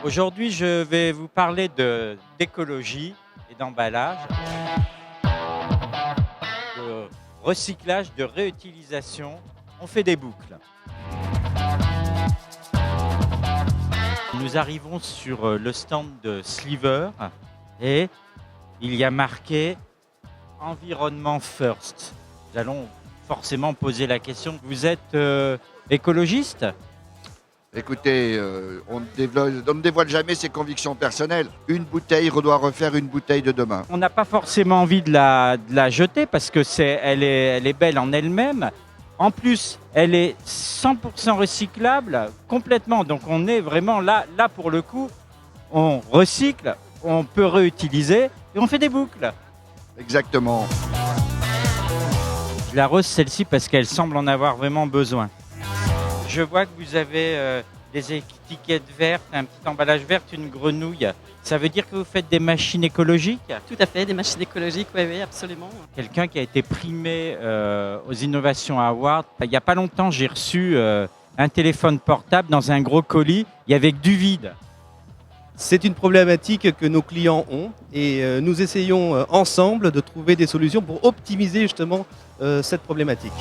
Aujourd'hui, je vais vous parler d'écologie et d'emballage, de recyclage, de réutilisation. On fait des boucles. Nous arrivons sur le stand de Sliver et il y a marqué Environnement First. Nous allons forcément poser la question, vous êtes écologiste ? Écoutez, on ne dévoile jamais ses convictions personnelles. Une bouteille doit refaire une bouteille de demain. On n'a pas forcément envie de la jeter parce que elle est belle en elle-même. En plus, elle est 100% recyclable complètement. Donc on est vraiment là pour le coup. On recycle, on peut réutiliser et on fait des boucles. Exactement. Je l'arrose celle-ci parce qu'elle semble en avoir vraiment besoin. Je vois que vous avez des étiquettes vertes, un petit emballage vert, une grenouille. Ça veut dire que vous faites des machines écologiques ? Tout à fait, des machines écologiques, oui, absolument. Quelqu'un qui a été primé aux Innovation Awards. Il n'y a pas longtemps, j'ai reçu un téléphone portable dans un gros colis. Il y avait que du vide. C'est une problématique que nos clients ont et nous essayons ensemble de trouver des solutions pour optimiser justement cette problématique.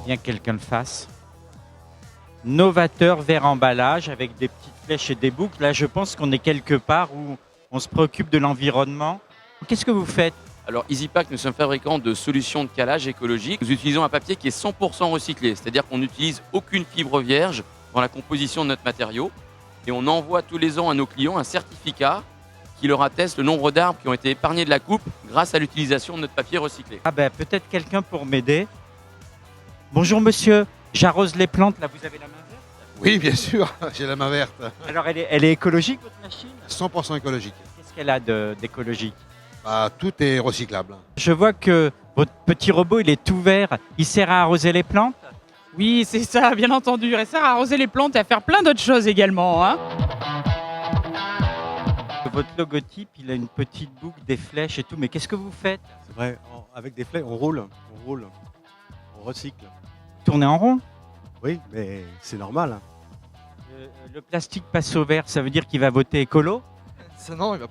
Bien que quelqu'un le fasse. Novateur vers emballage avec des petites flèches et des boucles. Là, je pense qu'on est quelque part où on se préoccupe de l'environnement. Qu'est-ce que vous faites ? Alors EasyPack, nous sommes fabricants de solutions de calage écologique. Nous utilisons un papier qui est 100% recyclé, c'est-à-dire qu'on n'utilise aucune fibre vierge dans la composition de notre matériau. Et on envoie tous les ans à nos clients un certificat qui leur atteste le nombre d'arbres qui ont été épargnés de la coupe grâce à l'utilisation de notre papier recyclé. Ah ben, peut-être quelqu'un pour m'aider. Bonjour monsieur, j'arrose les plantes, là vous avez la main verte ? Oui, bien sûr, j'ai la main verte. Alors elle est écologique votre machine ? 100% écologique. Qu'est-ce qu'elle a d'écologique ? Tout est recyclable. Je vois que votre petit robot il est tout vert, il sert à arroser les plantes ? Oui, c'est ça, bien entendu. Elle sert à arroser les plantes et à faire plein d'autres choses également. Hein. Votre logotype, il a une petite boucle, des flèches et tout, mais qu'est-ce que vous faites ? C'est vrai, avec des flèches, on roule, on recycle. Tournez en rond ? Oui, mais c'est normal. Le plastique passe au vert, ça veut dire qu'il va voter écolo ? Non, il va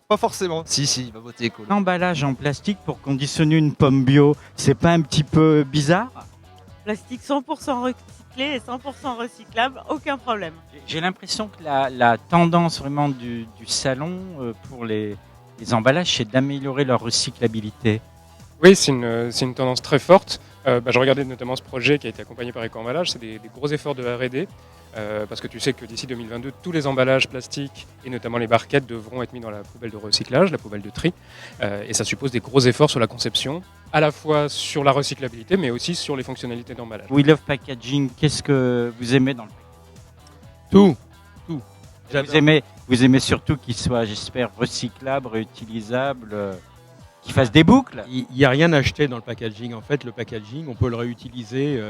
pas forcément. Si, il va voter écolo. L'emballage en plastique pour conditionner une pomme bio, c'est pas un petit peu bizarre ? Plastique 100% recyclé et 100% recyclable, aucun problème. J'ai l'impression que la tendance vraiment du salon pour les emballages, c'est d'améliorer leur recyclabilité. Oui, c'est une tendance très forte. Je regardais notamment ce projet qui a été accompagné par Eco-Emballage. C'est des gros efforts de R&D parce que tu sais que d'ici 2022, tous les emballages plastiques et notamment les barquettes devront être mis dans la poubelle de recyclage, la poubelle de tri. Et ça suppose des gros efforts sur la conception, à la fois sur la recyclabilité, mais aussi sur les fonctionnalités d'emballage. We Love Packaging, qu'est-ce que vous aimez dans le Tout. Vous aimez surtout qu'il soit, j'espère, recyclable, réutilisable, qu'il fasse des boucles. Il n'y a rien à acheter dans le packaging. En fait, le packaging, on peut le réutiliser.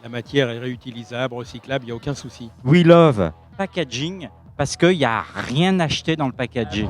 La matière est réutilisable, recyclable, il n'y a aucun souci. We Love Packaging, parce qu'il n'y a rien acheté dans le packaging.